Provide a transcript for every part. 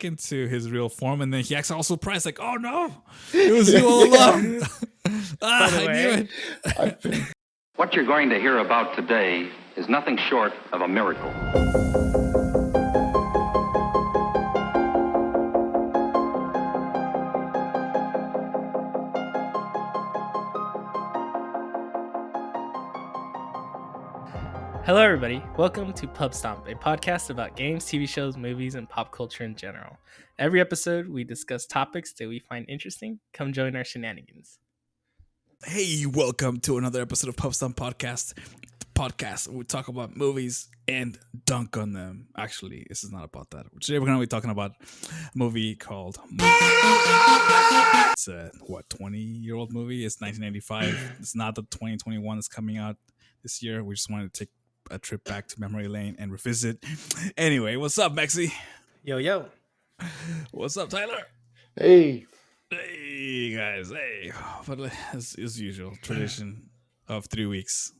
into his real form, and then he acts all surprised, like, "Oh no, it was you all along!" I knew it. What you're going to hear about today is nothing short of a miracle. Hello, everybody. Welcome to Pubstomp, a podcast about games, TV shows, movies, and pop culture in general. Every episode, we discuss topics that we find interesting. Come join our shenanigans. Hey, welcome to another episode of Pubstomp Podcast. The podcast where we talk about movies and dunk on them. Actually, this is not about that. Today we're going to be talking about a movie called... It's a, 20-year-old movie? It's 1995. It's not the 2021 that's coming out this year. We just wanted to take a trip back to memory lane and revisit. Anyway, what's up, Mexi? Yo. What's up, Tyler? Hey Guys. Hey. But as usual, tradition of 3 weeks.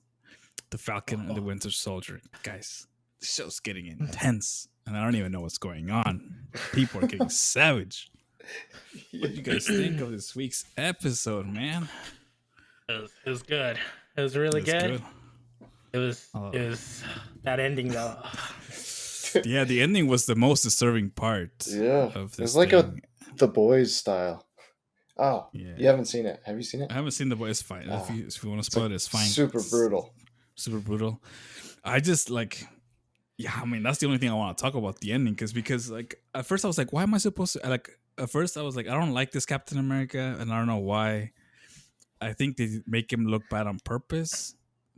The Falcon and the Winter Soldier. Guys, the show's getting intense. And I don't even know what's going on. People are getting savage. What do you guys think of this week's episode, man? It was good. It was really good. It was that ending though. Yeah, the ending was the most disturbing part. Yeah, of this it was like The Boys style. Oh, yeah. You haven't seen it? Have you seen it? I haven't seen The Boys. Fine. If you want to spoil it, it's fine. Super brutal. I just I mean, that's the only thing I want to talk about, the ending, because like at first I was like, why am I supposed to? At first I was like, I don't like this Captain America, and I don't know why. I think they make him look bad on purpose,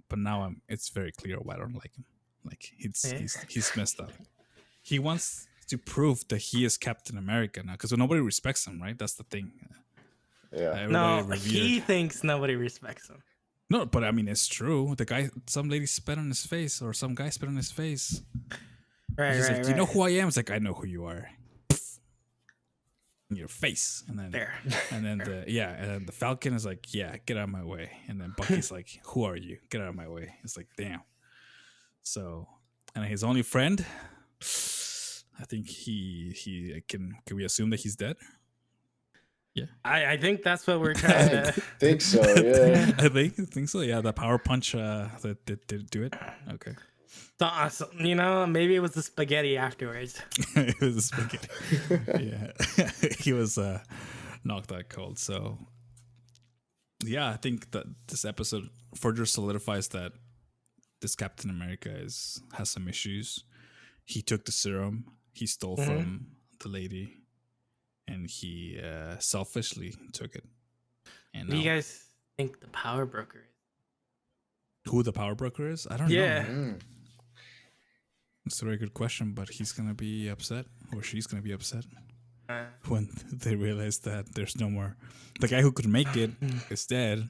but now it's very clear why I don't like him. Like he's messed up. He wants to prove that he is Captain America now, because nobody respects him, right? That's the thing. Yeah. He thinks nobody respects him. No, but I mean it's true. Some lady spit on his face, or some guy spit on his face. Right. Do you know who I am? It's like, I know who you are. In your face, and then there, and then and then the Falcon is like, yeah, get out of my way, and then Bucky's like, who are you? Get out of my way. It's like, damn. So, and his only friend, I think he can we assume that he's dead? Yeah, I think that's what we're trying to think so. Yeah, I think so. Yeah, the power punch that did do it. Okay. So, maybe it was the spaghetti afterwards. It was the spaghetti. Yeah, he was knocked out cold. So, yeah, I think that this episode further solidifies that this Captain America has some issues. He took the serum. He stole from the lady, and he selfishly took it. And what do you guys think the power broker is? Who the power broker is? I don't know. Mm. It's a very good question, but he's going to be upset, or she's going to be upset when they realize that there's no more. The guy who could make it is dead,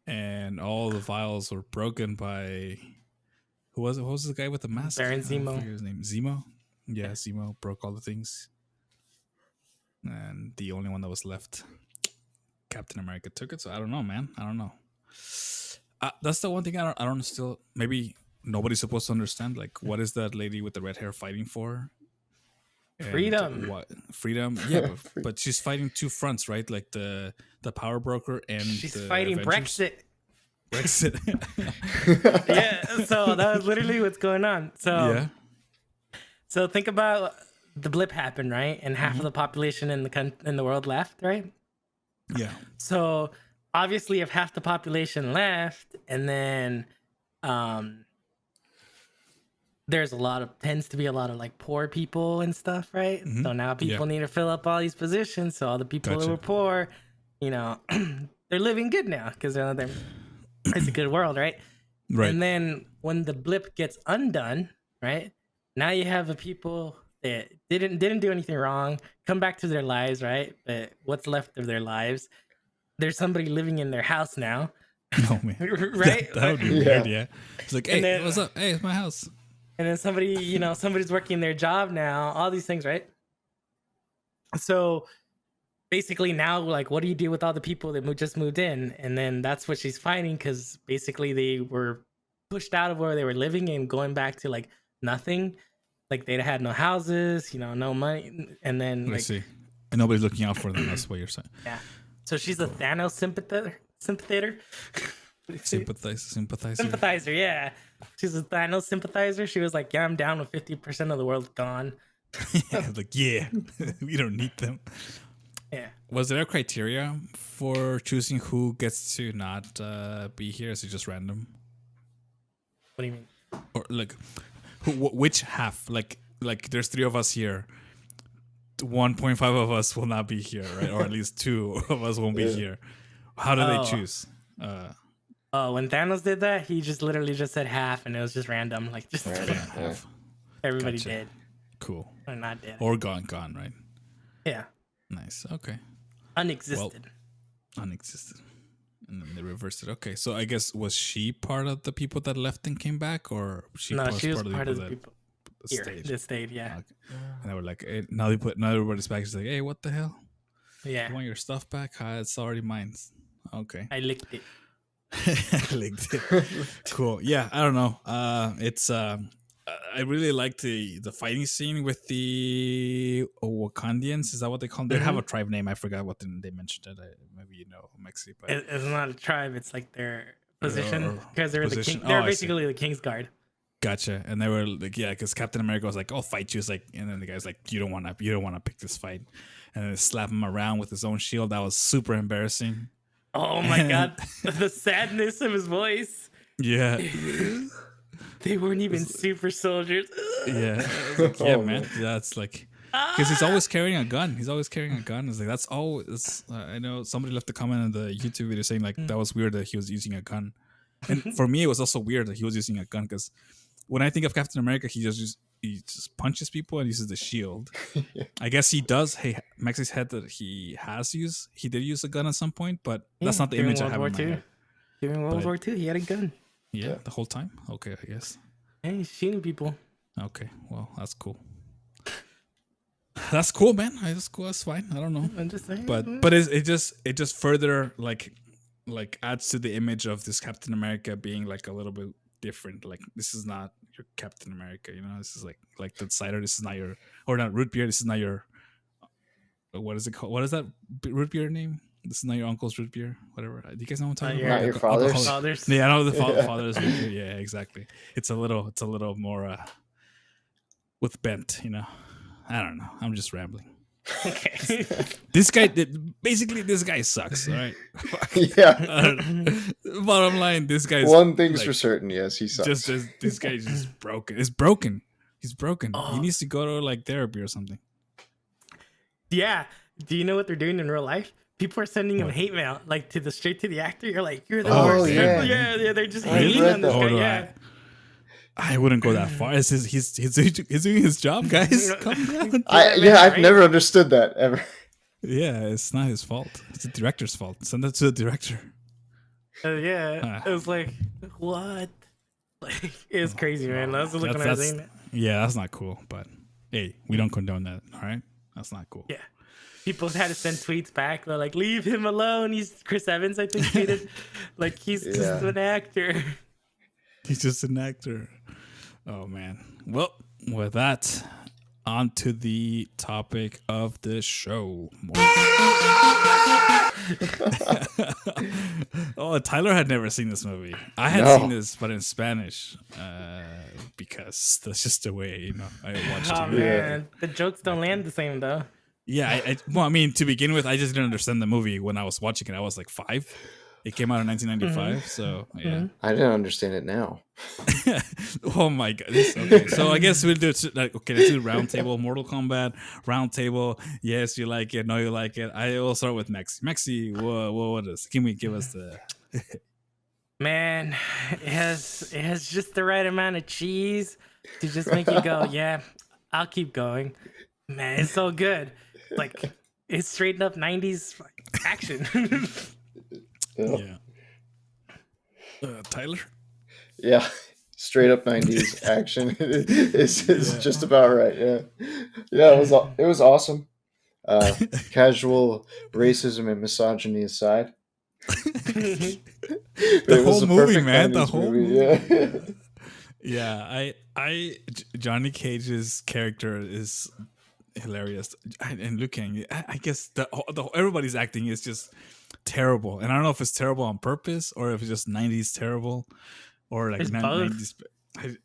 and all the vials were broken by... Who was it? What was the guy with the mask? Baron Zemo. I forget his name. Zemo? Yeah, Zemo broke all the things. And the only one that was left, Captain America, took it. So I don't know, man. I don't know. That's the one thing I don't still... Maybe... Nobody's supposed to understand, like, what is that lady with the red hair fighting for? And freedom. What freedom? Yeah, but she's fighting two fronts, right? Like the power broker and she's the fighting Avengers. Brexit. Yeah, so that was literally what's going on. So think about the blip happened, right? And half of the population in the world left, right? Yeah. So obviously, if half the population left, and then there's tends to be a lot of like poor people and stuff, right? Mm-hmm. So now people need to fill up all these positions. So all the people who were poor, they're living good now because it's a good world, right? Right. And then when the blip gets undone, right? Now you have the people that didn't do anything wrong come back to their lives, right? But what's left of their lives, there's somebody living in their house now. Oh man, right? That would be weird. Yeah. It's like, hey, what's up? Hey, it's my house. And then somebody's working their job now, all these things, right? So basically now, like, what do you do with all the people that just moved in? And then that's what she's fighting, because basically they were pushed out of where they were living and going back to like nothing. Like they had no houses, no money, and then I see. And nobody's looking out for them. That's what you're saying. Yeah. So she's a Thanos sympathizer. Sympathizer, yeah. She's a Thanos sympathizer. She was like, yeah, I'm down with 50% of the world gone. Like, yeah, we don't need them. Yeah. Was there a criteria for choosing who gets to not be here? Is it just random? What do you mean? Or like, which half? Like there's 3 of us here. 1.5 of us will not be here, right? Or at least 2 of us won't be here. How do they choose? When Thanos did that, he just literally just said half, and it was just random. Like just half. Everybody did. Cool. Or not dead. Or gone, right? Yeah. Nice. Okay. Unexisted. Well, unexisted. And then they reversed it. Okay, so I guess was she part of the people that left and came back, or she was part of the people here that stayed. Yeah. Okay. And they were like, hey, now everybody's back. She's like, hey, what the hell? Yeah. You want your stuff back? It's already mine. Okay. I licked it. I licked it. Cool. Yeah. I don't know. It's I really like the fighting scene with the Wakandians. Is that what they call them? They have a tribe name. I forgot what they mentioned it. Maybe Mexi. But it's not a tribe. It's like their position because they're the king. They're basically the King's Guard. Gotcha. And they were like, yeah, because Captain America was like, "I'll fight you." It's like, and then the guy's like, "You don't want to pick this fight," and then slap him around with his own shield. That was super embarrassing. Oh my god, the sadness of his voice. Yeah. They weren't even super soldiers. Yeah. Like, yeah, man. That's like, because he's always carrying a gun. It's like, that's all. I know somebody left a comment in the YouTube video saying like that was weird that he was using a gun. And for me, it was also weird that he was using a gun because when I think of Captain America, he just punches people and uses the shield. I guess he does. Hey, Mexi's head that he did use a gun at some point, but that's not the image I have in my head. During World War II, he had a gun. Yeah, the whole time? Okay, I guess. Hey, he's shooting people. Okay, well, that's cool. That's cool, man. That's cool. That's fine. I don't know. I'm just saying. But it just further like adds to the image of this Captain America being like a little bit different. Like this is not your Captain America, This is like the cider. This is not your, or not root beer. This is not your. What is it called? What is that root beer name? This is not your uncle's root beer, whatever. Do you guys know what I'm talking about? Not your father's. Yeah, I know the father's root beer. Yeah, exactly. It's a little more with bent, I don't know. I'm just rambling. Okay. This guy sucks, all right? Yeah. Bottom line, this guy's one thing's for certain, yes, he sucks. This guy's just broken. He's broken. He needs to go to like therapy or something. Yeah. Do you know what they're doing in real life? People are sending him hate mail, like straight to the actor. You're like, you're the worst. Yeah. They're just hating on this guy. Yeah. I wouldn't go that far. He's doing his job, guys. Calm down. I've never understood that ever. Yeah, it's not his fault. It's the director's fault. Send that to the director. It was like, what? Like, it's crazy, man. I was looking at it. Yeah, that's not cool. But hey, we don't condone that. All right, that's not cool. Yeah. People had to send tweets back. They're like, leave him alone. He's Chris Evans, I think, tweeted. Like, he's just an actor. He's just an actor. Oh, man. Well, with that, on to the topic of the show. Oh, Tyler had never seen this movie. I had seen this, but in Spanish, because that's just the way, I watched it. Oh, man. The jokes don't land the same, though. Yeah, well, I mean, to begin with, I just didn't understand the movie when I was watching it. I was like 5. It came out in 1995, so yeah. I didn't understand it now. Oh my god! Okay, so I guess we'll do let's do round table. Mortal Kombat round table. Yes, you like it. No, you like it. I will start with Mexi. Mexi, what is? Can we give us the? Man, it has just the right amount of cheese to just make you go, yeah, I'll keep going. Man, it's so good. Like, it's straight up 90s action. Yeah. Tyler? Yeah. Straight up 90s action is just about right. Yeah. It was awesome. Casual racism and misogyny aside. The whole movie, man. The whole movie. Yeah. Yeah, Johnny Cage's character is hilarious, and Liu Kang. I guess everybody's acting is just terrible, and I don't know if it's terrible on purpose or if it's just '90s terrible or like It's both. '90s.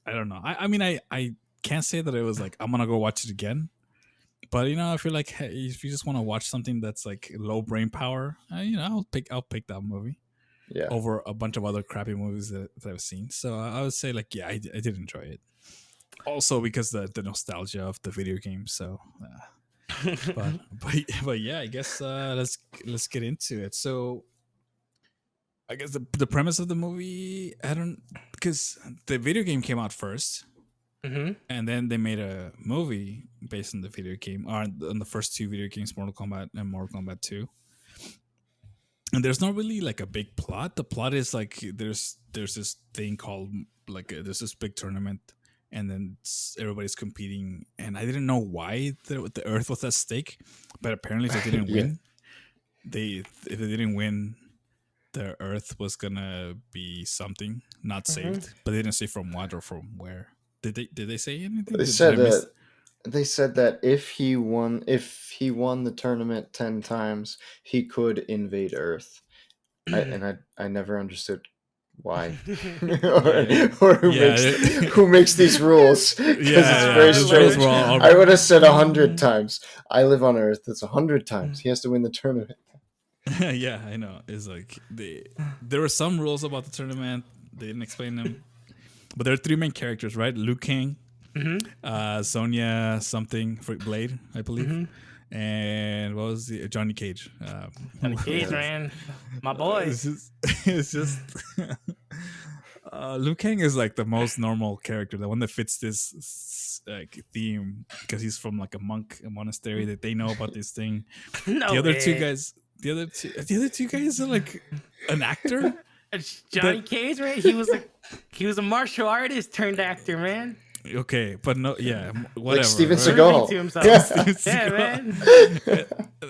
I don't know. I mean, I can't say that it was like I'm gonna go watch it again, but if you're like, hey, if you just want to watch something that's like low brain power, I'll pick that movie. Yeah. Over a bunch of other crappy movies that I've seen. So I would say like, yeah, I did enjoy it. Also because the nostalgia of the video game. So, but yeah, I guess let's get into it. So I guess the premise of the movie, because the video game came out first, and then they made a movie based on the video game, or on the first two video games, Mortal Kombat and Mortal Kombat 2. And there's not really like a big plot. The plot is like there's this thing called like there's this big tournament, and then everybody's competing. And I didn't know why the Earth was at stake, but apparently if they didn't win, if they didn't win, the Earth was gonna be something not saved. But they didn't say from what or from where. Did they say anything? They said that if he won the tournament 10 times, he could invade Earth. I never understood why or who makes these rules, because it's very strange. I would have said 100 times. I live on Earth. It's 100 times. He has to win the tournament. Yeah, I know. It's like there were some rules about the tournament. They didn't explain them, but there are three main characters, right? Liu Kang, Sonya something Blade, I believe, and what was the Johnny Cage? Johnny Cage, man, my boy. It's just Liu Kang is like the most normal character, the one that fits this like theme, because he's from like a monastery that they know about this thing. The other two guys are like an actor. Johnny Cage, right? He was a martial artist turned actor, man. Okay, but no, yeah, whatever. Like Steven right? Seagal. Yeah, man.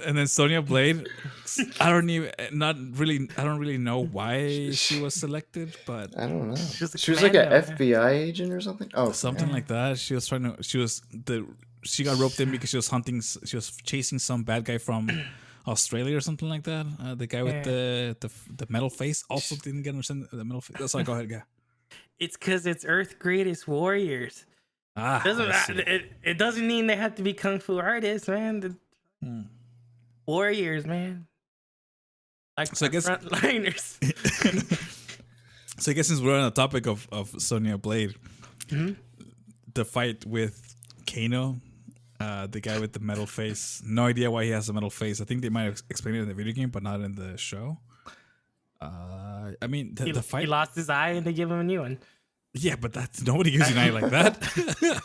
And then Sonya Blade, I don't really know why she was selected, but I don't know. She was like an FBI agent or something. Oh, something like that. She got roped in because she was chasing some bad guy from Australia or something like that. The guy with the metal face also didn't get understand the metal face. Sorry, go ahead, guy. It's because it's Earth Greatest Warriors. It doesn't mean they have to be kung fu artists, man. Warriors, man. Like, so I guess frontliners. So I guess since we're on the topic of Sonya Blade, the fight with Kano, the guy with the metal face. No idea why he has a metal face. I think they might have explained it in the video game, but not in the show. I mean, the fight. He lost his eye, and they give him a new one. Yeah, but nobody gives you an eye like that.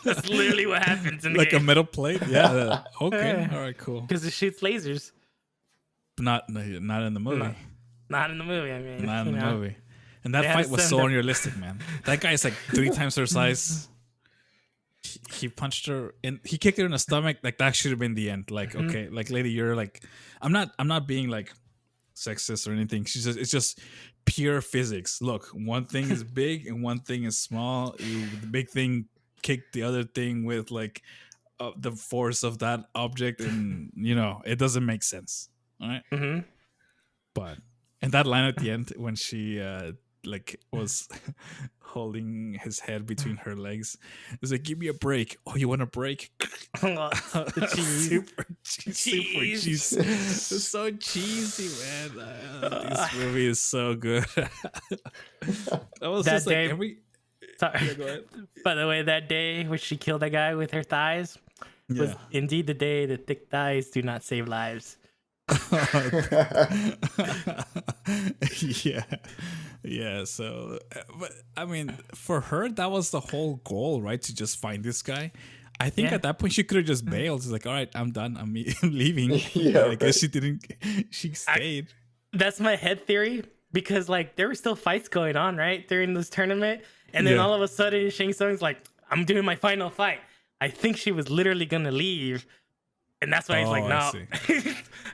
That's literally what happens in the like game. A metal plate. Yeah. Okay. All right. Cool. Because it shoots lasers. Not in the movie. Not in the movie. I mean, not in the movie. And that fight was so unrealistic, man. That guy is like 3 times her size. He punched her and he kicked her in the stomach. Like that should have been the end. Like, okay, like lady, you're like, I'm not being like sexist or anything. It's just pure physics. Look, one thing is big and one thing is small. The big thing kicked the other thing with like the force of that object, and it doesn't make sense. All right. But and that line at the end when she like was holding his head between her legs, it was like, give me a break. Oh, you want a break? The cheese. Super cheese. It's so cheesy, man. This movie is so good. That was that just day, like every. Sorry. Yeah, go ahead. By the way, that day when she killed that guy with her thighs was indeed the day that thick thighs do not save lives. Yeah. So, but I mean, for her, that was the whole goal, right? To just find this guy. I think at that point she could have just bailed. It's like, all right, I'm done. I'm leaving. I guess she didn't. She stayed. That's my head theory, because like there were still fights going on, right, during this tournament, and then all of a sudden Shang Tsung's like, I'm doing my final fight. I think she was literally gonna leave. And that's why he's like, no.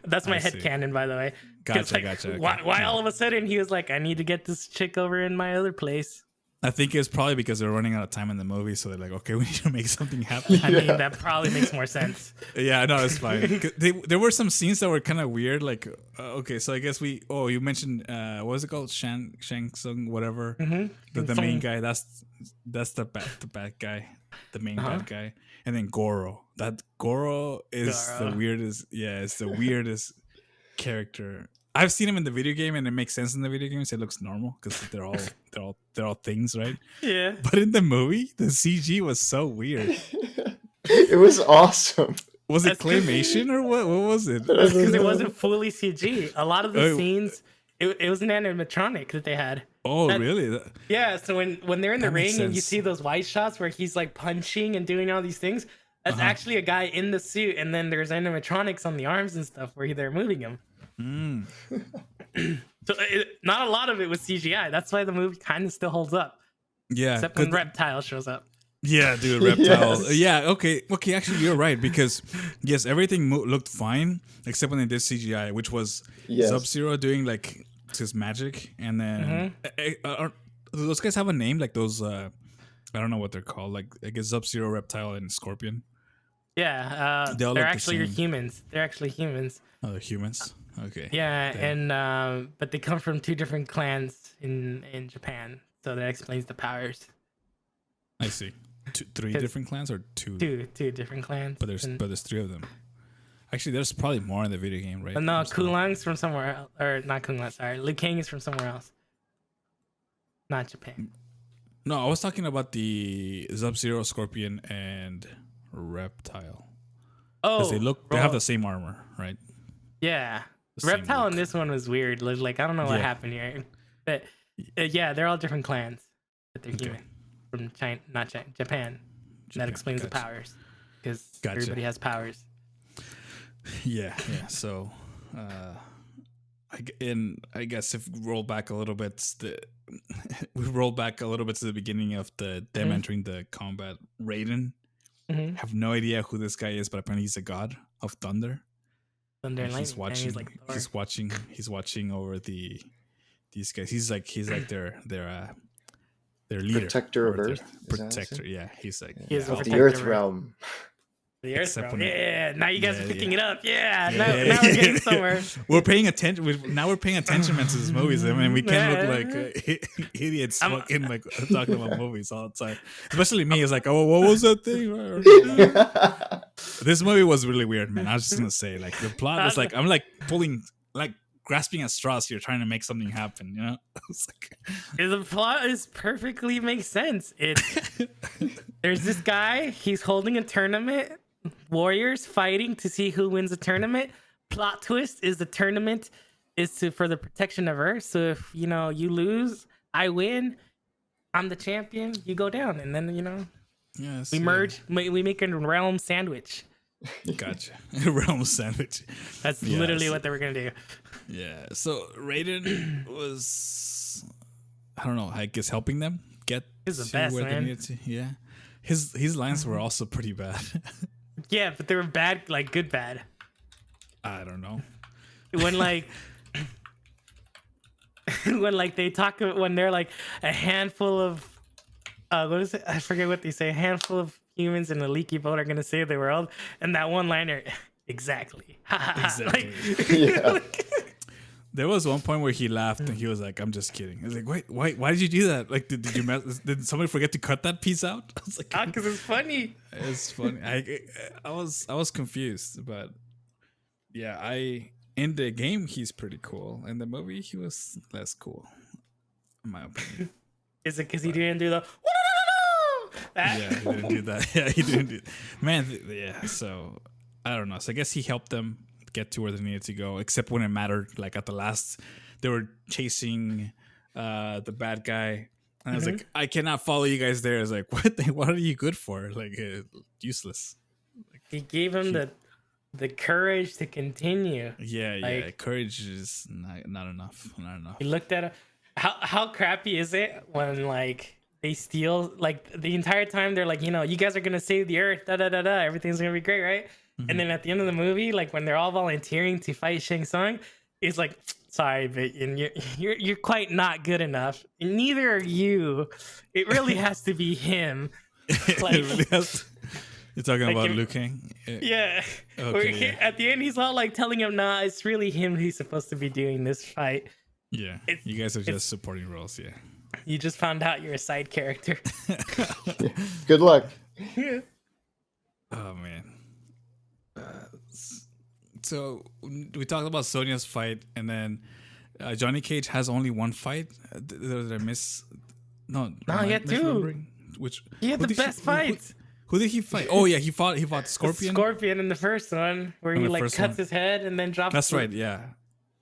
That's my headcanon, by the way. Gotcha. Why all of a sudden he was like, I need to get this chick over in my other place? I think it's probably because they're running out of time in the movie, so they're like, okay, we need to make something happen. I mean, that probably makes more sense. Yeah, no, it's fine. There were some scenes that were kind of weird. Like, okay, so I guess you mentioned, what was it called? Shang Tsung, whatever. Mm-hmm. The main guy. That's the bad guy, the main bad guy. And then Goro. That Goro is the weirdest. Yeah, it's the weirdest character. I've seen him in the video game, and it makes sense in the video game. So it looks normal because they're all things, right? Yeah. But in the movie, the CG was so weird. It was awesome. Was it claymation or what? What was it? Because it wasn't fully CG. A lot of the scenes, it was an animatronic that they had. Oh, really? Yeah. So when they're in the ring and you sense. see those wide shots where he's like punching and doing all these things, that's actually a guy in the suit, and then there's animatronics on the arms and stuff where they're moving him. So not a lot of it was CGI. That's why the movie kind of still holds up. Yeah. Except when Reptile shows up. Yeah, dude, Reptile. Yes. Yeah, okay. Actually, you're right because yes, everything looked fine except when they did CGI, which was Sub-Zero doing like his magic, and then do those guys have a name? Like those, I don't know what they're called. Like I guess Sub-Zero, Reptile, and Scorpion. Yeah, They all they're look the actually same. humans. They're actually humans. Oh, they're humans. Okay. Yeah, Damn. and but they come from two different clans in Japan, so that explains the powers. I see. Three different clans or two? Two different clans. But there's three of them. Actually, there's probably more in the video game, right? No, Kulang's from somewhere else, or not Kulang. Sorry, Liu Kang is from somewhere else, not Japan. No, I was talking about the Sub-Zero, Scorpion, and Reptile. Oh, they have the same armor, right? Yeah, The same Reptile look. in this one was weird. Like I don't know what happened here, but yeah, they're all different clans, but they're human from China, not China, Japan. That explains the powers, because everybody has powers. Yeah. So, I guess if we roll back a little bit, to the beginning of them entering the combat. Raiden, have no idea who this guy is, but apparently he's a god of thunder. Thunder and He's lightning. watching. He's watching over these guys. He's like their leader, Protector of or their Earth. Is that what it's protector. Yeah, he's like He is a Of protector the Earth of realm. The Earth Except realm. when Yeah, now you guys are picking it up. Yeah, Yeah, now yeah, we're yeah. getting somewhere. We're paying attention. Now we're paying attention to these movies. I mean, we can't look like idiots fucking like talking about movies all the time. Especially me. It's like, oh, what was that thing? This movie was really weird, man. I was just gonna say, like, the plot was like, I'm like grasping at straws here, trying to make something happen. You know, it's like, The plot is perfectly makes sense. There's this guy. He's holding a tournament. Warriors fighting to see who wins the tournament. Plot twist is the tournament is for the protection of Earth. So if you lose, I win. I'm the champion. You go down, and then yes, we merge. We make a realm sandwich. Gotcha. Realm sandwich. That's literally what they were gonna do. Yeah. So Raiden was, I don't know, I guess helping them get He's the to best, where they man. needed to. Yeah. His lines were also pretty bad. Yeah, but they were bad, like good bad. I don't know. When they talk, when they're like a handful of what is it? I forget what they say. A handful of humans in a leaky boat are gonna save the world, and that one liner, exactly. Exactly. Yeah. There was one point where he laughed and he was like, "I'm just kidding." I was like, "Wait, why did you do that? Like, did you did somebody forget to cut that piece out?" I was like, Because it's funny. "It's funny." I was confused, but yeah, in the game he's pretty cool. In the movie, he was less cool, in my opinion. Is it because he didn't do the? Yeah, he didn't do that. Yeah, he didn't do. Man, yeah. So I don't know. So I guess he helped them get to where they needed to go, except when it mattered. Like at the last, they were chasing the bad guy, and I was like, I cannot follow you guys there. I was like, what are you good for? Like useless. He gave him the courage to continue. Yeah. Courage is not enough. He looked at it. How crappy is it when like they steal, like the entire time they're like, you guys are gonna save the Earth, everything's gonna be great, right? And then at the end of the movie, like when they're all volunteering to fight Shang Tsung, It's like, sorry, but you're quite not good enough. Neither are you. It really has to be him. Like, it really has. You're talking like about if- Liu Kang? Yeah. Okay, Where yeah. at the end, he's all like telling him, "Nah, it's really him who's supposed to be doing this fight." Yeah. It's- You guys are it's- just supporting roles, yeah. You just found out you're a side character. Good luck. Yeah. Oh man. So we talked about Sonya's fight, and then Johnny Cage has only one fight. Did I miss? No, he had two. Which He had who the did best fights. Who did he fight? Oh yeah, he fought Scorpion. Scorpion in the first one, where In he the like first cuts one. his head and then drops. That's right. Yeah.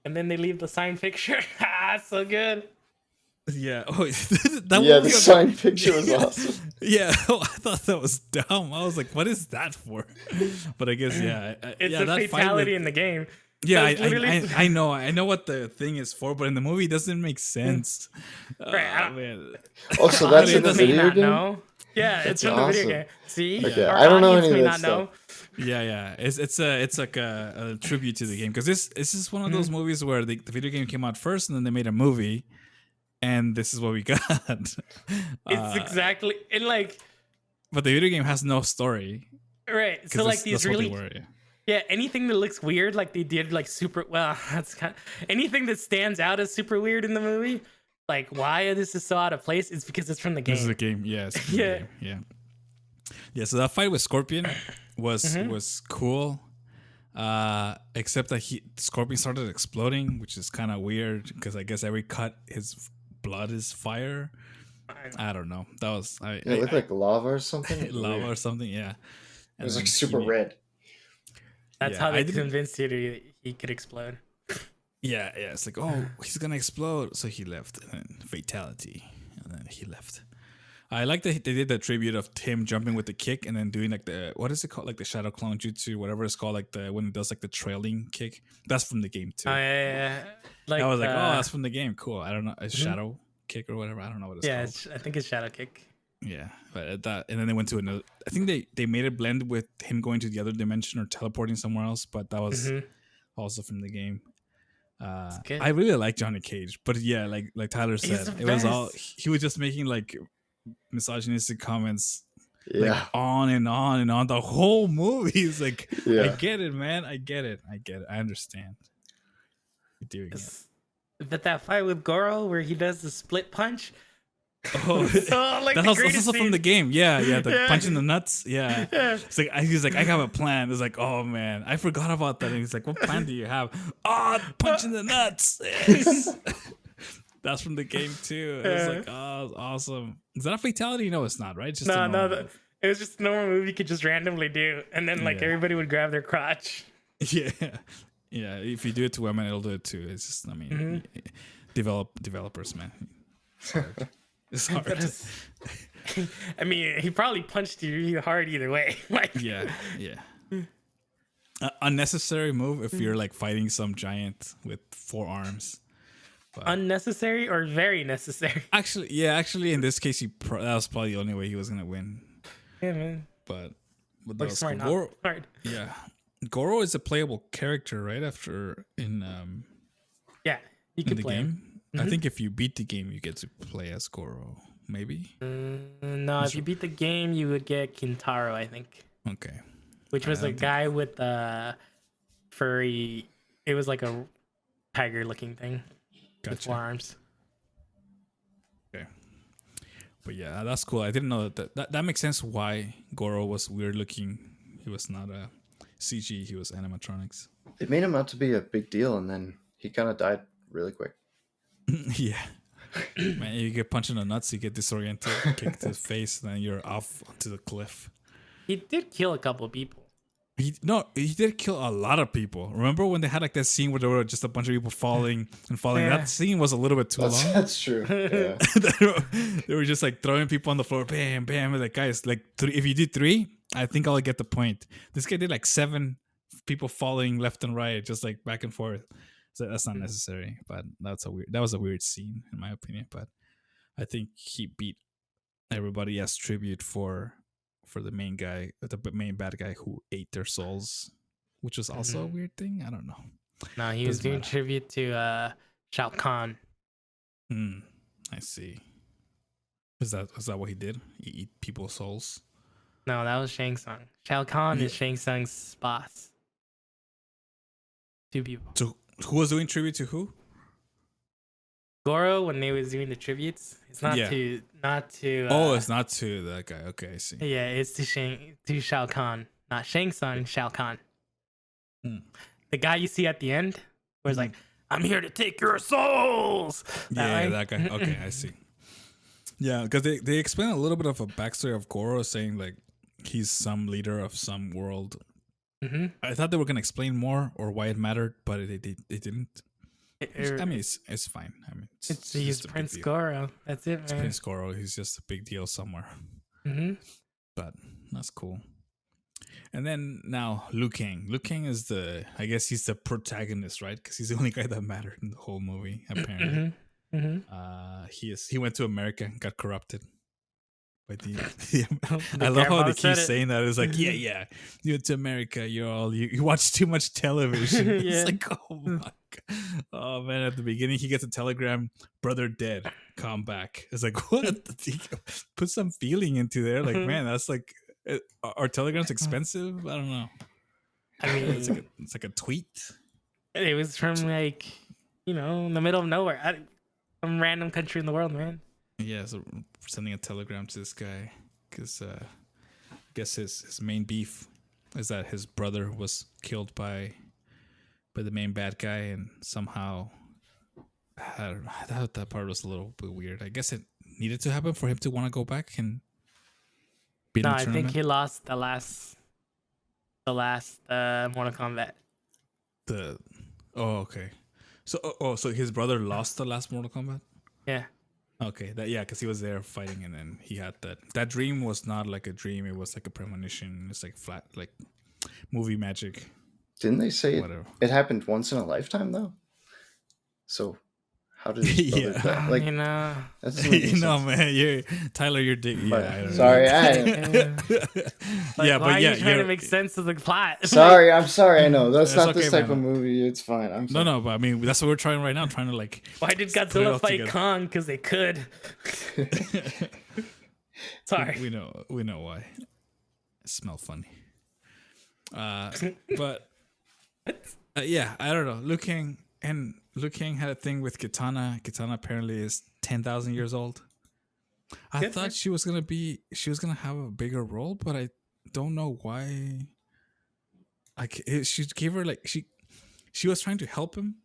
And then they leave the signed picture. So good. Yeah. Oh, that Yeah, one the was- signed picture was awesome. Yeah, I thought that was dumb. I was like, "What is that for?" But I guess It's yeah, a that fight fatality with- in the game. Yeah, That's literally- I know what the thing is for, but in the movie, it doesn't make sense. Right, Man. Oh, so that's in the Audience may video not game? know. Yeah, it's from the awesome. video game. See, Okay, our I don't know audience any may of that not know. Yeah. It's like a tribute to the game, because this is one of those movies where the video game came out first, and then they made a movie, and this is what we got. It's exactly and like But the video game has no story. right. 'cause So like that's these what they really were, yeah. yeah, anything that looks weird, like they did like super well. That's kind anything that stands out as super weird in the movie. Like why this is so out of place is because it's from the game. This is a game, yeah. It's from the Yeah. game, yeah. So that fight with Scorpion was cool, except that Scorpion started exploding, which is kind of weird because I guess every cut his blood is fire. I don't know. That was Yeah, it looked like lava or something. It was lava weird. or something. Yeah, It was And like then super he- red. That's Yeah, how I they didn't- convinced you that he could explode. Yeah. It's like, oh, he's gonna explode, so he left, and then fatality, and then he left. I like that they did the tribute of him jumping with the kick and then doing like the what is it called, like the shadow clone jutsu, whatever it's called, like the when it does like the trailing kick. That's from the game too. Yeah. Like I was like, oh, that's from the game. Cool. I don't know, a Mm-hmm. shadow kick or whatever. I don't know what it's yeah, called. I think it's shadow kick. Yeah, but and then they went to another. I think they made it blend with him going to the other dimension or teleporting somewhere else, but that was also from the game. good. I really like Johnny Cage, but yeah, like Tyler He's said, the it was all best. he was just making like misogynistic comments Yeah. like on and on and on the whole movie. It's like I Yeah. get it, man. I get it. I understand. You're doing it. But that fight with Goro where he does the split punch. Oh, Oh, like that's the also greatest from scene. the game. Yeah, the Yeah. punch in the nuts. Yeah. Yeah. It's like he's like, I have a plan. It's like, oh man, I forgot about that. And he's like, what plan do you have? Oh, punch in the nuts. Yes. That's from the game too. It was like, oh, awesome. Is that a fatality? No, it's not, right? It's just a normal move. It was just a normal move you could just randomly do, and then like Yeah. everybody would grab their crotch. Yeah, yeah. If you do it to women, it'll do it too. It's just, I mean, developers, man. It's hard. It's hard. I mean, he probably punched you really hard either way. Like, Yeah. Unnecessary move if you're like fighting some giant with 4 arms. unnecessary or very necessary. Actually, in this case, that was probably the only way he was gonna win. Yeah, man. But that Like was smart, cool. not smart. Yeah, Goro is a playable character, right? After in Yeah, you in could the play him. game, I think if you beat the game, you get to play as Goro. Maybe. No, if you beat the game, you would get Kintaro, I think, Okay. which was a guy with furry. It was like a tiger-looking thing with Gotcha. 4 arms. Okay. But yeah, that's cool. I didn't know that makes sense why Goro was weird looking. He was not a CG. He was animatronics. It made him out to be a big deal, and then he kind of died really quick. Yeah. Man, you get punched in the nuts, you get disoriented, kicked to the face, and then you're off onto the cliff. He did kill a couple people. He did kill a lot of people. Remember when they had like that scene where there were just a bunch of people falling and falling? Yeah. That scene was a little bit too long. That's true. Yeah. They were just like throwing people on the floor, bam, bam. And like, guys, like if you do 3, I think I'll get the point. This guy did like 7 people falling left and right, just like back and forth. So that's not necessary. But that was a weird scene in my opinion. But I think he beat everybody as tribute for the main guy, the main bad guy who ate their souls, which was also a weird thing. I don't know. No, he was doing tribute to Shao Kahn. I see. Was that what he did? He eat people's souls? No, that was Shang Tsung. Shao Kahn is Shang Tsung's boss. 2 people. So who was doing tribute to who? Goro, when they was doing the tributes, it's not to it's not to that guy. Okay, I see. Yeah, it's to Shao Kahn, not Shang Tsung. Shao Kahn, the guy you see at the end, where it's like, "I'm here to take your souls." That guy. Okay, I see. Yeah, because they explain a little bit of a backstory of Goro, saying like he's some leader of some world. I thought they were gonna explain more or why it mattered, but it didn't. I mean, it's fine. I mean, he's Prince Goro. That's it, man. It's Prince Goro. He's just a big deal somewhere. But that's cool. And then now Liu Kang. Liu Kang is I guess he's the protagonist, right? Because he's the only guy that mattered in the whole movie, apparently. He went to America and got corrupted by I love how they keep saying that. It's like, yeah, you went to America, you watch too much television. It's like, oh my god. Oh man, at the beginning he gets a telegram, brother dead, come back. It's like, what? Put some feeling into there. Like, man, that's like, are telegrams expensive? I don't know. I mean, it's like a tweet. It was from like, in the middle of nowhere, some random country in the world, man. Yeah, so sending a telegram to this guy because I guess his main beef is that his brother was killed by the main bad guy, and somehow I thought that part was a little bit weird. I guess it needed to happen for him to want to go back and be in the tournament. I think he lost the last Mortal Kombat. Okay. So his brother lost the last Mortal Kombat? Yeah. Okay, because he was there fighting, and then he had that dream was not like a dream; it was like a premonition. It's like flat, like movie magic. Didn't they say it happened once in a lifetime though? So how did his brother die? Like, that's man, Tyler, you're digging. Yeah, sorry, why are you trying to make sense of the plot? Sorry, I'm sorry. I know that's not this type of movie. It's fine. I'm sorry. No, but I mean that's what we're trying right now. Trying to like. Why did Godzilla fight Kong? Because they could. Sorry. We know why. It smells funny. But I don't know. Liu Kang had a thing with Kitana. Kitana apparently is 10,000 years old. I thought she was gonna have a bigger role, but I don't know why. Like she gave her like she was trying to help him,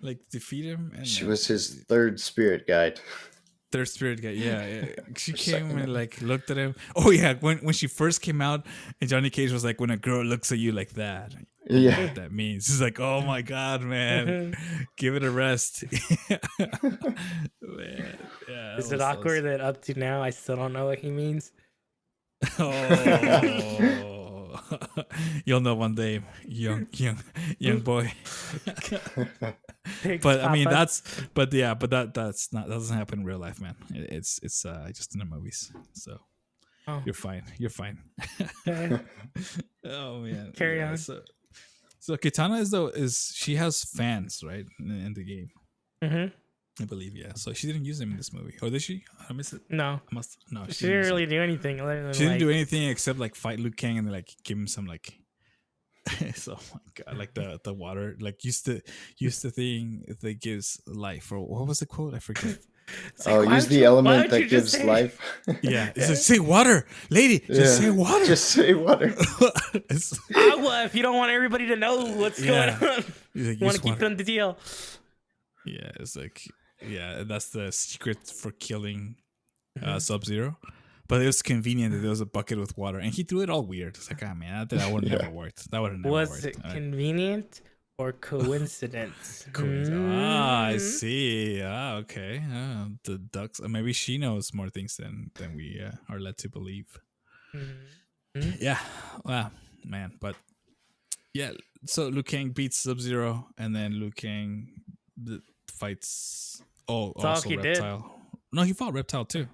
like defeat him. And she was his third spirit guide. Third spirit guy, yeah. She came and like looked at him. Oh yeah, when she first came out, and Johnny Cage was like, "When a girl looks at you like that, you know what that means." He's like, "Oh my god, man, give it a rest." Man, yeah. Is it awkward that up to now I still don't know what he means? Oh, you'll know one day, young boy. But I mean that doesn't happen in real life, man. It's just in the movies. So you're fine. Oh man. Carry on. So Kitana is she has fans, right, in the game. I believe, yeah. So she didn't use them in this movie, or did she? I missed it. No, No. She didn't really do anything. Other than she didn't do anything except like fight Liu Kang and like give him some like. So oh my god, like the water, like use the thing that gives life, or what was the quote? I forget. Use the element that gives life. Yeah, it's like, say water, lady. Just say water. Just say water. Well, if you don't want everybody to know what's going on, like, you want to keep it on the deal. Yeah, it's like that's the secret for killing Sub-Zero. But it was convenient that there was a bucket with water, and he threw it all weird. It's like, man, that would have never worked. That would have never worked. Was it convenient or coincidence? I see. Okay. The ducks. Maybe she knows more things than we are led to believe. Yeah. Wow, man. But yeah. So Liu Kang beats Sub-Zero, and then Liu Kang fights. Also Reptile. No, he fought Reptile too.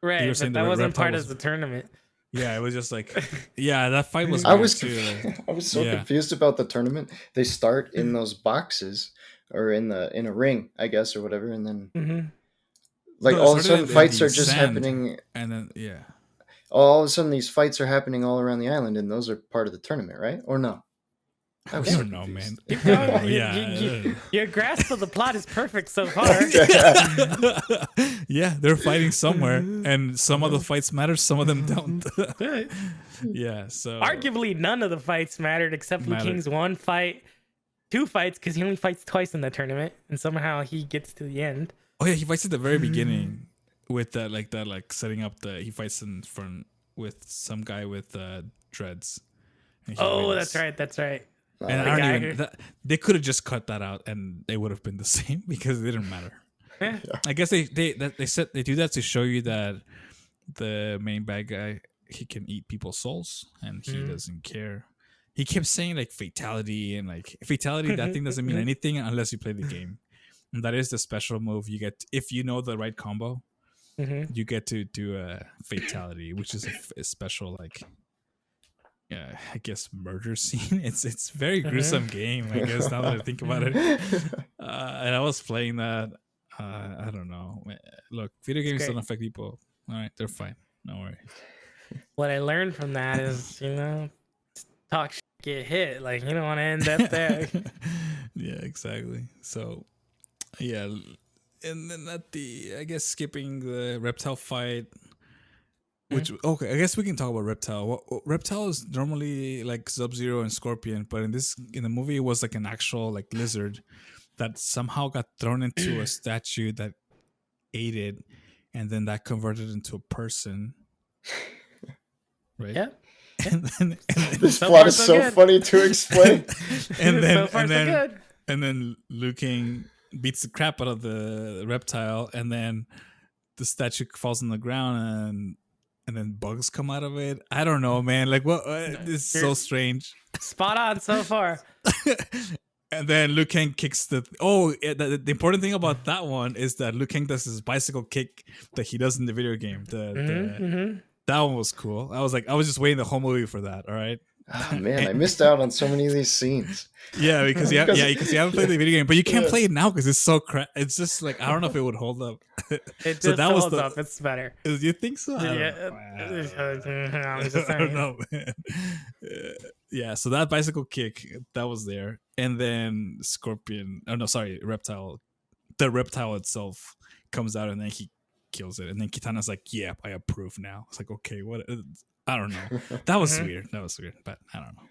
Right, but that wasn't part of the tournament. Yeah, it was just like, yeah, that fight was. I was too. I was so confused about the tournament. They start in those boxes or in a ring, I guess, or whatever, and then like all of a sudden fights are just happening, and then all of a sudden these fights are happening all around the island, and those are part of the tournament, right? Or no? I don't know, man. Your grasp of the plot is perfect so far. Yeah, they're fighting somewhere, and some of the fights matter, some of them don't. Yeah, so arguably none of the fights mattered except Liu Kang's two fights, because he only fights twice in the tournament, and somehow he gets to the end. Oh yeah, he fights at the very beginning with that setting up he fights in front with some guy with dreads. Oh, wins. That's right. And I don't even. They could have just cut that out, and they would have been the same because it didn't matter. Yeah. I guess they do that to show you that the main bad guy, he can eat people's souls, and he doesn't care. He kept saying like fatality and like fatality. That thing doesn't mean anything unless you play the game, and that is the special move you get if you know the right combo. You get to do a fatality, which is a special like. Yeah, I guess murder scene. It's very gruesome game, I guess, now that I think about it. And I was playing that. I don't know. Look, video games don't affect people. All right, they're fine. Don't worry. What I learned from that is, talk shit, get hit. Like, you don't want to end up there. Yeah, exactly. So, yeah. And then I guess skipping the reptile fight. Which I guess we can talk about Reptile. Reptile is normally like Sub-Zero and Scorpion, but in the movie it was like an actual like lizard that somehow got thrown into a statue that ate it, and then that converted into a person. Right? Yeah. This plot is so funny to explain. and then Liu Kang beats the crap out of the reptile, and then the statue falls on the ground, and then bugs come out of it. I don't know, man. Like, what? This is so strange. Spot on so far. And then Liu Kang kicks the important thing about that one is that Liu Kang does his bicycle kick that he does in the video game. That one was cool. I was just waiting the whole movie for that. All right. Oh man, I missed out on so many of these scenes. Yeah, because you haven't played the video game, but you can't play it now because it's so It's just like, I don't know if it would hold up. It just holds up. It's better. You think so? I don't know, man. Yeah, so that bicycle kick that was there, and then Scorpion. Oh no, sorry, Reptile. The reptile itself comes out, and then he kills it, and then Kitana's like, "Yeah, I approve now." It's like, okay, what? I don't know. That was weird. But I don't know.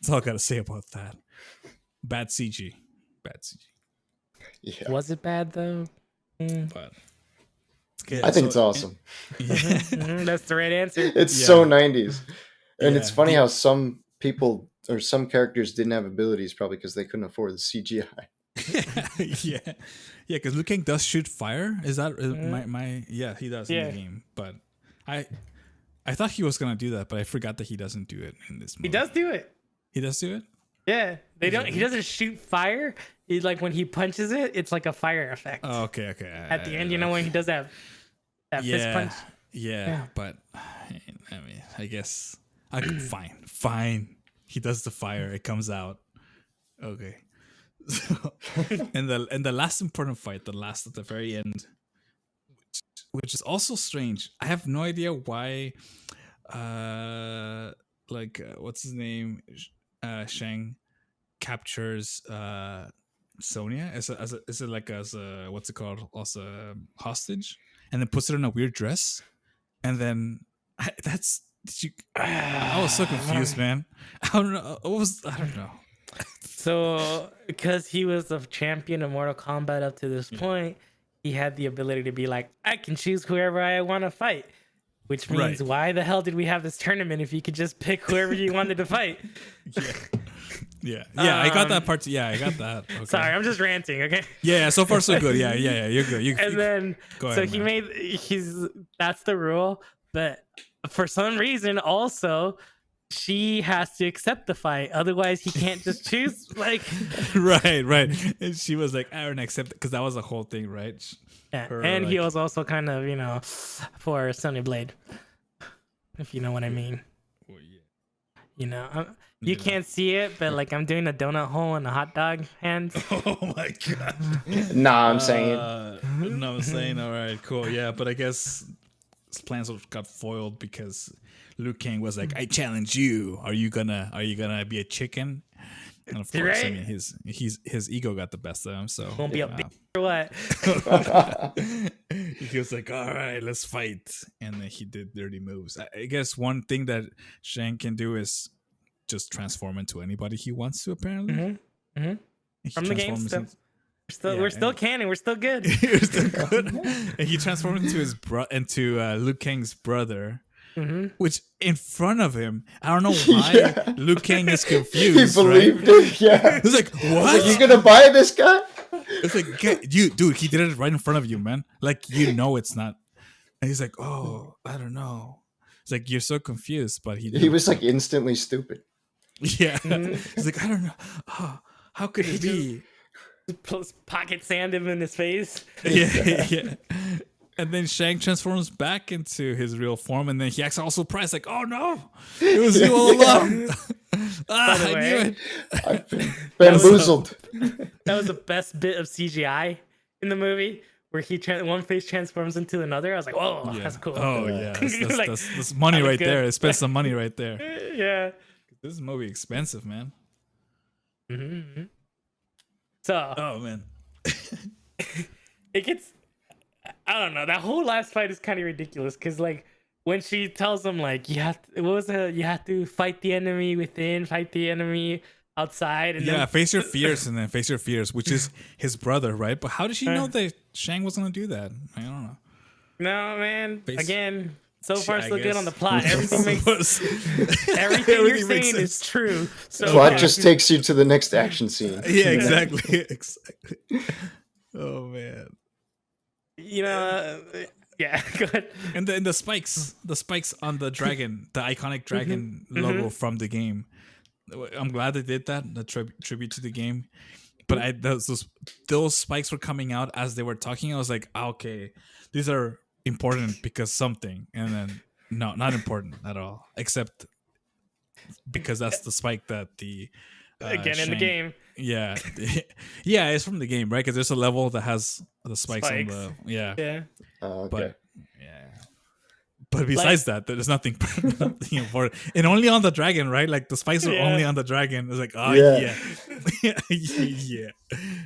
That's all I gotta say about that. Bad CG. Yeah. Was it bad though? But I think it's awesome. That's the right answer. It's so 90s. And it's funny how some people or some characters didn't have abilities probably because they couldn't afford the CGI. Yeah, because Liu Kang does shoot fire. Is that he does in the game. But I thought he was gonna do that, but I forgot that he doesn't do it in this movie. He does do it. He does do it? Yeah. He doesn't shoot fire. He's like, when he punches it, it's like a fire effect. Oh, okay. At the end, when he does that fist punch. Yeah, but I mean, I guess fine. He does the fire, it comes out. Okay. So, and the last important fight, the last at the very end, which is also strange. I have no idea why. What's his name? Shang captures Sonya as a what's it called? Also hostage, and then puts her in a weird dress, and then I was so confused, man. I don't know. I don't know. So, because he was the champion of Mortal Kombat up to this point, he had the ability to be like, I can choose whoever I want to fight. Which means, why the hell did we have this tournament if you could just pick whoever you wanted to fight? Yeah. I got that part. I got that. Okay. Sorry, I'm just ranting. Okay. Yeah. So far, so good. Yeah. You're good. That's the rule. But for some reason, also, she has to accept the fight. Otherwise, he can't just choose. Right. And she was like, I don't accept it, because that was the whole thing, right? Yeah. And he was also kind of, for Sonya Blade. if you know what I mean. Well, yeah. You know, you can't see it, but like I'm doing a donut hole in a hot dog hand. Oh my god. Nah, I'm saying. No, I'm saying. All right, cool. Yeah, but I guess his plans got foiled because Liu Kang was like, "I challenge you. Are you gonna be a chicken?" And of course, I mean, his ego got the best of him. So Won't be a bitch or what? he was like, "All right, let's fight," and then he did dirty moves. I guess one thing that Shang can do is just transform into anybody he wants to. Apparently, From the game stuff. We're still canon. We're still good. We're still good. And he transformed into Liu Kang's brother. Which in front of him, I don't know why Liu Kang is confused. He believed it. Yeah, he's like, "What? You gonna buy this guy?" It's like, dude, he did it right in front of you, man. Like, it's not. And he's like, "Oh, I don't know." It's like, you're so confused, but he was like instantly stupid. Yeah, he's like, "I don't know. Oh, how could it be?" Pocket sand him in his face. Yeah. And then Shang transforms back into his real form, and then he acts all surprised, like, "Oh no, it was you all along!" I knew it. I've been bamboozled. That was the best bit of CGI in the movie, where one face transforms into another. I was like, "Whoa, that's cool." Oh yeah, that's money right there. They spent some money right there. Yeah, this is movie expensive, man. So, oh man, it gets. I don't know. That whole last fight is kind of ridiculous because, like, when she tells him, like, you have to fight the enemy within, fight the enemy outside, and then face your fears, and then face your fears, which is his brother, right? But how did she know that Shang was gonna do that? I don't know. No, man. Again, so far so good on the plot. Everything makes everything you're saying is true. So plot just takes you to the next action scene. Yeah, exactly. Oh man. You know, yeah, go ahead. And the spikes on the dragon, the iconic dragon logo from the game. I'm glad they did that, the tribute to the game. But those spikes were coming out as they were talking. I was like, okay, these are important because something. And then, no, not important at all. Except because that's the spike that the... Again, in the game. Yeah. Yeah, it's from the game, right? Because there's a level that has the spikes. On the... Yeah. Yeah. Okay. But, yeah. But besides that, there's nothing important. And only on the dragon, right? Like, the spikes are only on the dragon. It's like, oh, yeah.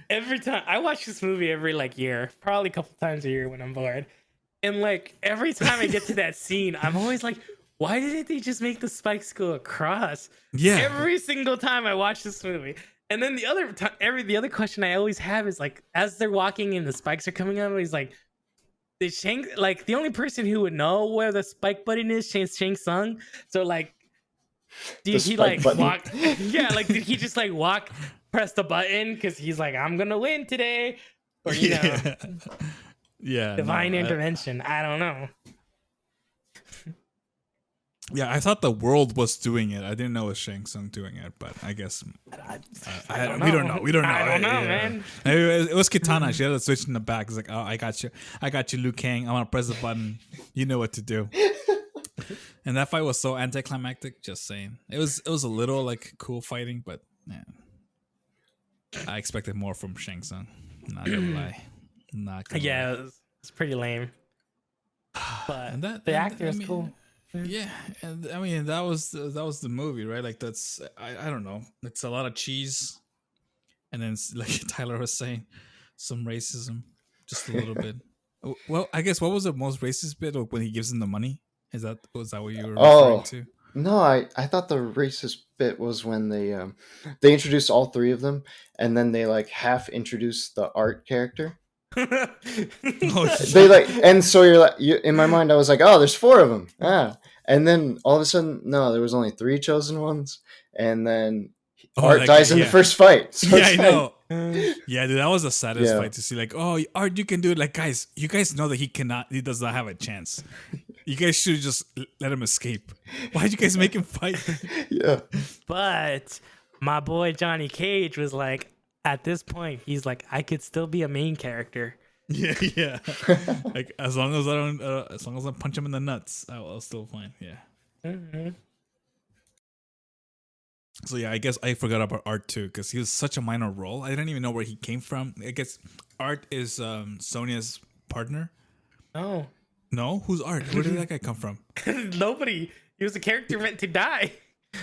Every time... I watch this movie every, like, year. Probably a couple times a year when I'm bored. And, like, every time I get to that scene, I'm always like... Why didn't they just make the spikes go across? Yeah. Every single time I watch this movie. And then the other question I always have is, like, as they're walking and the spikes are coming out, he's like, did Shang, like, the only person who would know where the spike button is, Shang Tsung. So, like, did he like walk? Yeah, like, did he just like walk, press the button because he's like, I'm gonna win today, or you know, divine intervention? I don't know. Yeah, I thought the world was doing it. I didn't know it was Shang Tsung doing it, but I guess I don't know. We don't know. We don't know. I don't know, man. It was Kitana. She had a switch in the back. It's like, oh, I got you, Liu Kang. I'm gonna press the button. You know what to do. And that fight was so anticlimactic. Just saying, it was a little like cool fighting, but man, I expected more from Shang Tsung. Not gonna lie. Yeah, it's pretty lame. But the actor is cool. Yeah, and I mean that was the movie, right? Like that's I don't know. It's a lot of cheese, and then like Tyler was saying, some racism, just a little bit. Well, I guess what was the most racist bit when he gives him the money? Was that what you were referring to? No, I thought the racist bit was when they introduced all three of them, and then they like half introduced the art character. They like, and so you're like, in my mind I was like, oh, there's four of them, and then all of a sudden, no, there was only three chosen ones, and then Art dies in the first fight. So I know. Yeah, dude, that was the saddest fight to see. Like, oh, Art, you can do it. Like, guys, you guys know that he does not have a chance. You guys should just let him escape. Why'd you guys make him fight? Yeah, but my boy Johnny Cage was like, at this point, he's like, I could still be a main character. Yeah. Like as long as I punch him in the nuts, I'll still fine. Yeah. Mm-hmm. So yeah, I guess I forgot about Art too because he was such a minor role. I didn't even know where he came from. I guess Art is Sonya's partner. Oh. No, who's Art? Where did that guy come from? Nobody. He was a character meant to die.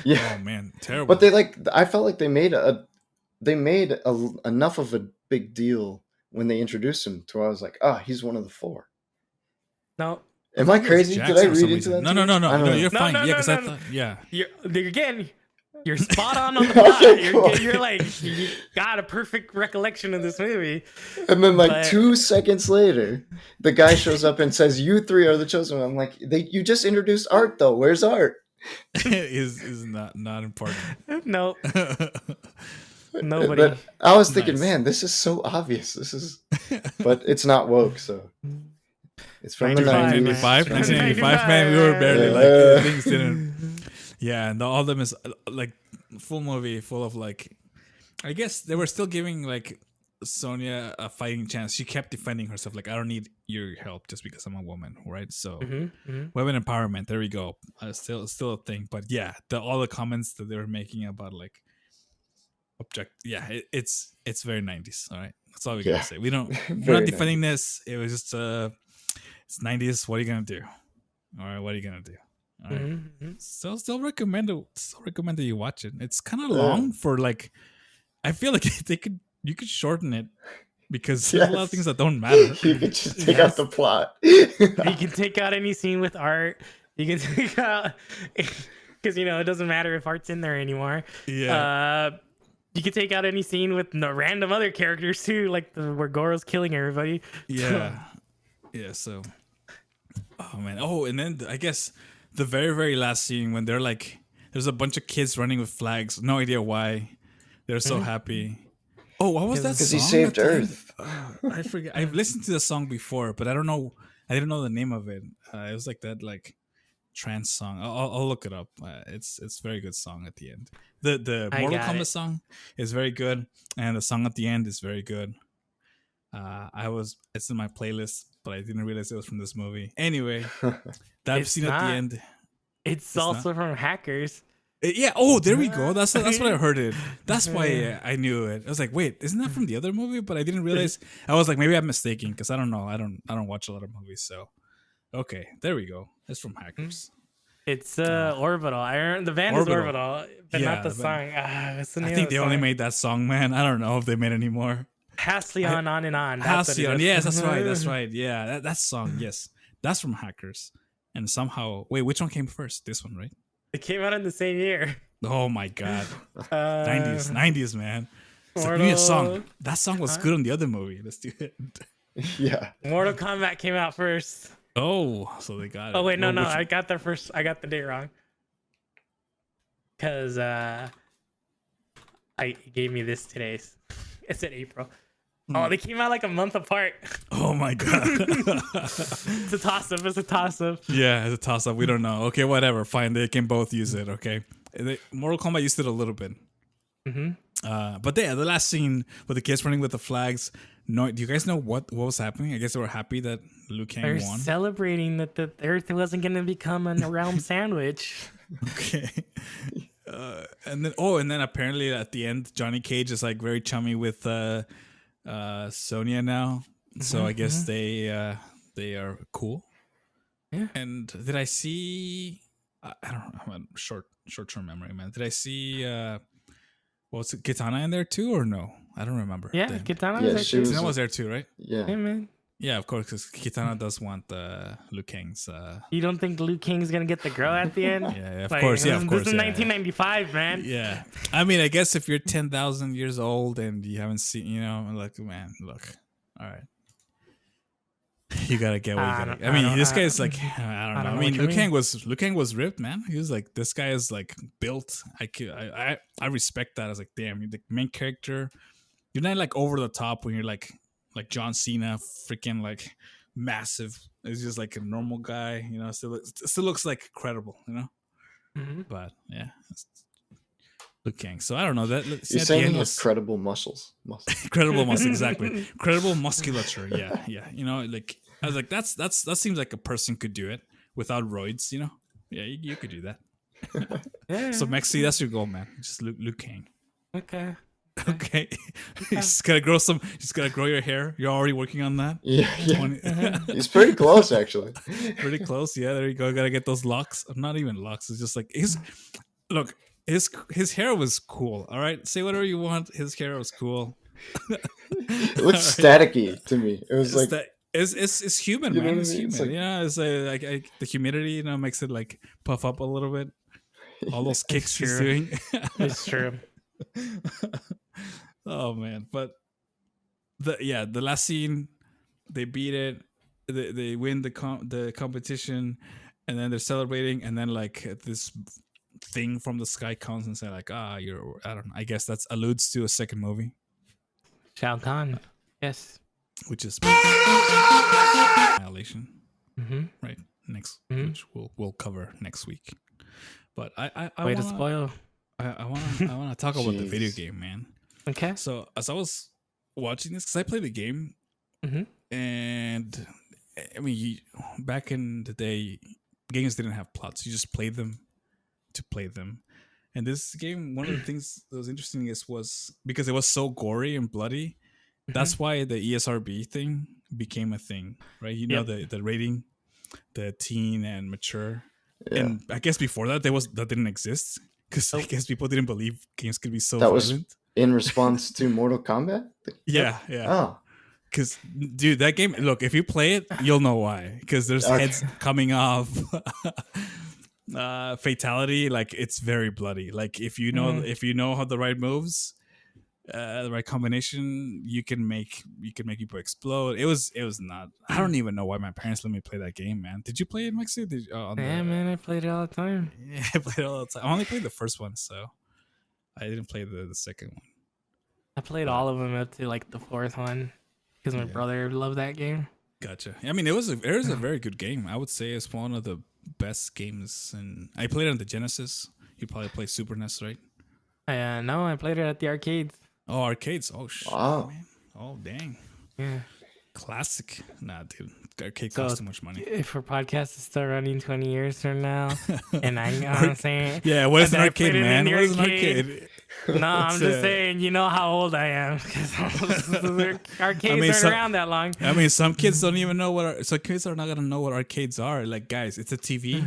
Yeah. Oh man, terrible. But I felt like they made enough of a big deal when they introduced him to where I was like, he's one of the 4. No. Am I crazy? Did I read into that? No, you're fine. Yeah, because I thought, yeah. You're spot on the Okay, plot. cool. You're like, you got a perfect recollection of this movie. And then, like, 2 seconds later, the guy shows up and says, "You 3 are the chosen one." I'm like, you just introduced Art, though. Where's Art? is not important. No. Nobody. But I was thinking, Nice. man, this is so obvious. But it's not woke, so it's from the 90s. 1995, man. We were barely like things didn't. Yeah, and all of them is like full movie, full of like. I guess they were still giving like Sonya a fighting chance. She kept defending herself, like I don't need your help just because I'm a woman, right? So women empowerment. There we go. Still a thing, but yeah, all the comments that they were making about like object. Yeah, it's very 90s. All right, that's all we gotta say. We're not defending 90s. This. It was just it's 90s. What are you gonna do? All right, what are you gonna do? All right. Still recommend it. Still recommend that you watch it. It's kind of long for like. I feel like you could shorten it because there's a lot of things that don't matter. You could just take out the plot. You can take out any scene with Art. You can take out because it doesn't matter if Art's in there anymore. Yeah. You can take out any scene with no random other characters too, like where Goro's killing everybody. Yeah. Yeah. So. Oh man. Oh, and then I guess the very very last scene when they're like, there's a bunch of kids running with flags. No idea why. They're so happy. Oh, what was that song? Because he saved Earth. I forget. I've listened to the song before, but I don't know. I didn't know the name of it. It was like that, like trance song. I'll look it up. It's a very good song at the end. The Mortal Kombat song is very good, and the song at the end is very good. It's in my playlist, but I didn't realize it was from this movie. Anyway, that scene at the end. It's also from Hackers. Yeah. Oh, there we go. That's what I heard it. That's why I knew it. I was like, wait, isn't that from the other movie? But I didn't realize. I was like, maybe I'm mistaken because I don't know. I don't watch a lot of movies. So, okay, there we go. It's from Hackers. It's Orbital. The band is Orbital, but not the song. I think they only made that song, man. I don't know if they made any more. Halcyon on and on. Halcyon. Yes, that's right. That's right. Yeah, that song. Yes, that's from Hackers. And somehow, wait, which one came first? This one, right? It came out in the same year. Oh my god, 90s, man. It's like, a song. That song was good on the other movie. Let's do it. Yeah. Mortal Kombat came out first. Oh, so they got it. Oh wait, no, I got there first. I got the date wrong. Cause he gave me this today. It's in April. Oh, they came out like a month apart. Oh my god. It's a toss up. Yeah, it's a toss up. We don't know. Okay, whatever. Fine. They can both use it. Okay. Mortal Kombat used it a little bit. But yeah, the last scene with the kids running with the flags. No, do you guys know what was happening? I guess they were happy that Liu Kang won. They're celebrating that the Earth wasn't going to become a realm sandwich. Okay. And then apparently at the end, Johnny Cage is like very chummy with Sonya now. So I guess they are cool. Yeah. And did I see? I don't know. I'm a short-term memory, man. Did I see? Was it Kitana in there too, or no? I don't remember. Yeah, Kitana was there too. Kitana was there too, right? Yeah. Yeah, man. Yeah, of course, because Kitana does want Liu Kang's. You don't think Liu Kang's gonna get the girl at the end? Yeah, of course. Yeah, of course. This is 1995, man. Yeah, I mean, I guess if you're 10,000 years old and you haven't seen, like, man, look, all right, you gotta get what you gotta. I mean, this guy's like, I don't know. I mean, Liu Kang was ripped, man. He was like, this guy is like built. I respect that. I was like, damn, you're the main character. You're not like over the top when you're like John Cena, freaking like massive. It's just like a normal guy, still looks like credible, But yeah, Liu Kang. So I don't know that. You're saying he has credible muscles. Credible muscles, exactly. Credible musculature. Yeah. Like I was like, that seems like a person could do it without roids, Yeah, you could do that. Yeah. So Mexi, that's your goal, man. Just Liu Kang. Okay. Okay. You just gotta grow your hair. You're already working on that. Yeah, yeah. 20 He's pretty close, actually. Pretty close. Yeah, there you go. Gotta get those locks. Not even locks. It's just like his hair was cool. All right. Say whatever you want. His hair was cool. It looked staticky to me. It was like it's human, you know man. what I It's mean? human. It's like- Yeah, it's like the humidity, makes it like puff up a little bit. All those kicks he's true. doing. It's true. Oh man, but the last scene, they beat it. They win the competition, and then they're celebrating, and then like this thing from the sky comes and say like, you're, I don't know. I guess that's alludes to a second movie, Shao Kahn. Yes. which is Annihilation, right? Next, which we'll cover next week. But I Way to spoil. I want to talk about the video Jeez. game, man. Okay. So as I was watching this, because I played the game, and I mean, back in the day, games didn't have plots. You just played them to play them. And this game, one of the things that was interesting was because it was so gory and bloody. That's why the ESRB thing became a thing, right? You know, the rating, the teen and mature. Yeah. And I guess before that, that didn't exist because I guess people didn't believe games could be so That was violent. in response to Mortal Kombat? Yeah. Oh. Because, dude, that game, look, if you play it, you'll know why. Because there's heads coming off. Fatality, like, it's very bloody. Like, if you know how the right moves, the right combination, you can make people explode. It was not. I don't even know why my parents let me play that game, man. Did you play it, Mexi? Man, I played it all the time. Yeah, I played it all the time. I only played the first one, so I didn't play the second one. I played all of them up to like the fourth one because my brother loved that game. Gotcha. I mean, it was a very good game. I would say it's one of the best games, and I played it on the Genesis. You probably play Super NES, right? No, I played it at the arcades. Oh, arcades. Oh, shit, Wow. man. Oh, dang. Yeah. Classic. Nah, dude. Arcade costs too much money. If our podcast is still running 20 years from now, and I know what I'm saying. Yeah, what is an I arcade, played it in man? the What is an arcade. arcade? No, I'm just saying, you know how old I am because arcades aren't around that long. I mean, some kids don't even know some kids are not gonna know what arcades are. Like, guys, it's a TV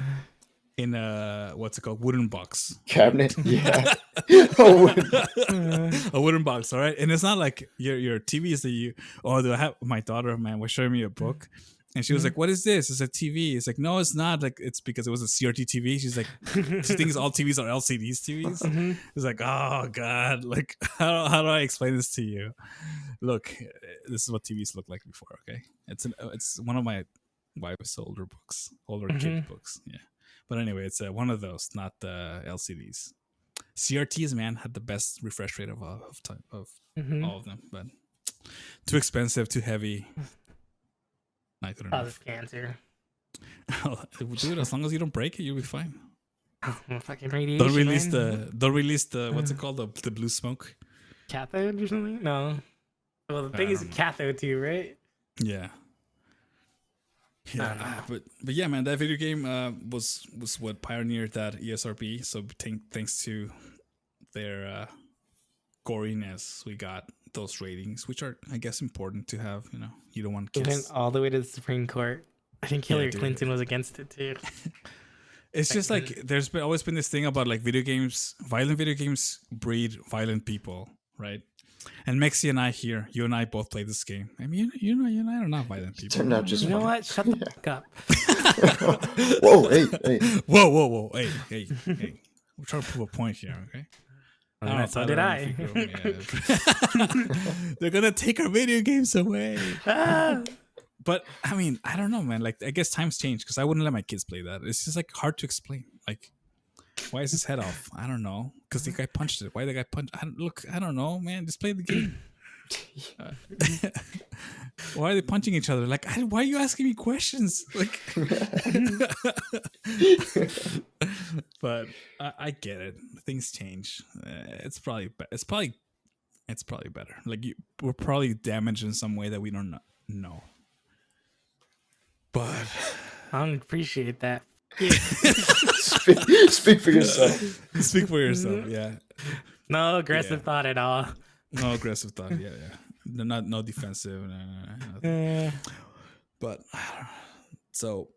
in a what's it called, wooden box. Cabinet? Yeah. A wooden box, all right. And it's not like your TV is do I have my daughter, man, was showing me a book. And she was like, "What is this? It's a TV." It's like, "No, it's not. Like, it's because it was a CRT TV." She's like, she thinks all TVs are LCDs TVs. It's like, oh god, like how do I explain this to you? Look, this is what TVs looked like before. Okay, it's one of my wife's older kid books. Yeah, but anyway, it's one of those, not the LCDs. CRTs, man, had the best refresh rate of all of them, but too expensive, too heavy. Not good enough. Cancer. Dude, as long as you don't break it, you'll be fine. Fucking radiation. Don't release the what's it called, the blue smoke. Cathode or something? No. Well, the thing is a cathode too, right? Yeah. But yeah, man, that video game was what pioneered that ESRB. So thanks to their goriness, we got those ratings, which are, I guess, important to have. You don't want kids. It went all the way to the Supreme Court. I think Hillary Clinton was against it too. It's just like there's always been this thing about like violent video games breed violent people, right? And Mexi and I here, you and I both play this game. I mean, you and I are not violent people. Turned out just You know what? Shut the fuck up. Whoa, hey. Whoa. Hey. We're trying to prove a point here, okay? So did I. They're gonna take our video games away. But I mean, I don't know, man. Like, I guess times change because I wouldn't let my kids play that. It's just like hard to explain. Like, why is his head off? I don't know. Because the guy punched it. Why the guy punched? I don't know, man. Just play the game. Why are they punching each other? Like, why are you asking me questions? Like, but I get it. Things change. It's probably better. Like, we're probably damaged in some way that we don't know. But I don't appreciate that. Speak for yourself. Speak for yourself. Yeah. No aggressive thought at all. No aggressive thought. Yeah. No defensive. No. But so,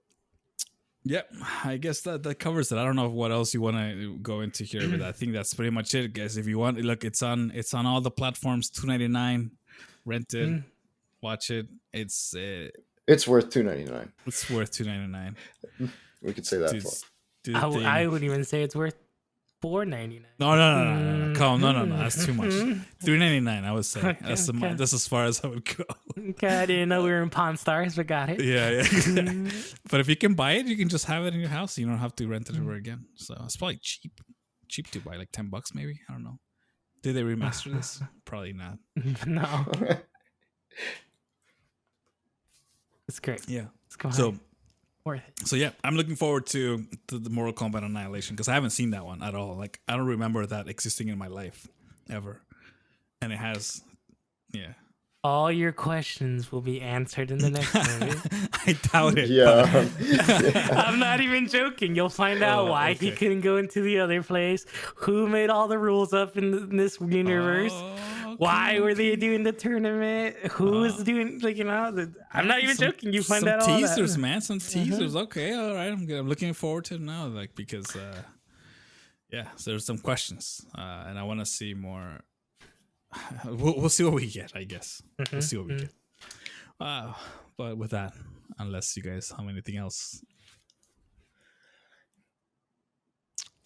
yeah, I guess that covers it. I don't know what else you want to go into here, but I think that's pretty much it, guys. If you want, look, it's on all the platforms. $2.99. Rent it, watch it. It's worth $2.99. It's worth $2.99. We could say that. I would even say it's worth $4.99. No. Come on, no. That's too much. $3.99. I would say that's as far as I would go. Okay, I didn't know we were in Pawn Stars, but got it. Yeah. But if you can buy it, you can just have it in your house. You don't have to rent it ever again. So it's probably cheap to buy, like $10 maybe. I don't know. Did they remaster this? Probably not. No. It's great. Yeah. So worth it. So yeah, I'm looking forward to the Mortal Kombat Annihilation because I haven't seen that one at all. Like I don't remember that existing in my life ever, and it has, yeah. All your questions will be answered in the next movie. I doubt it. Yeah. I'm not even joking. You'll find out why he couldn't go into the other place, who made all the rules up in this universe, why were they doing the tournament, who was doing, like, you know, I'm not even joking. You find out all that. Some teasers, man. Some teasers. Okay, all right. I'm looking forward to it now, like, because, yeah, so there's some questions, and I want to see more. We'll see what we get, I guess. We'll see what we get. But with that, unless you guys have anything else.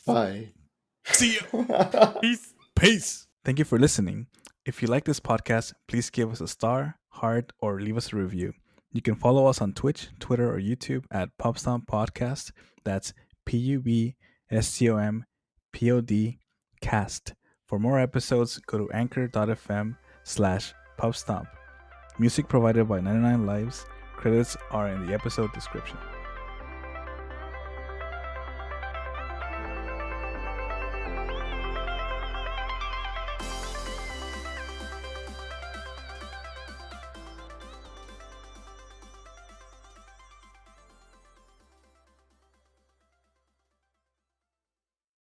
Bye. See you. Peace. Thank you for listening. If you like this podcast, please give us a star, heart, or leave us a review. You can follow us on Twitch, Twitter, or YouTube at Pubstomp Podcast. That's PUBSTOMPOD cast. For more episodes, go to anchor.fm/Pubstomp. Music provided by 99 Lives. Credits are in the episode description.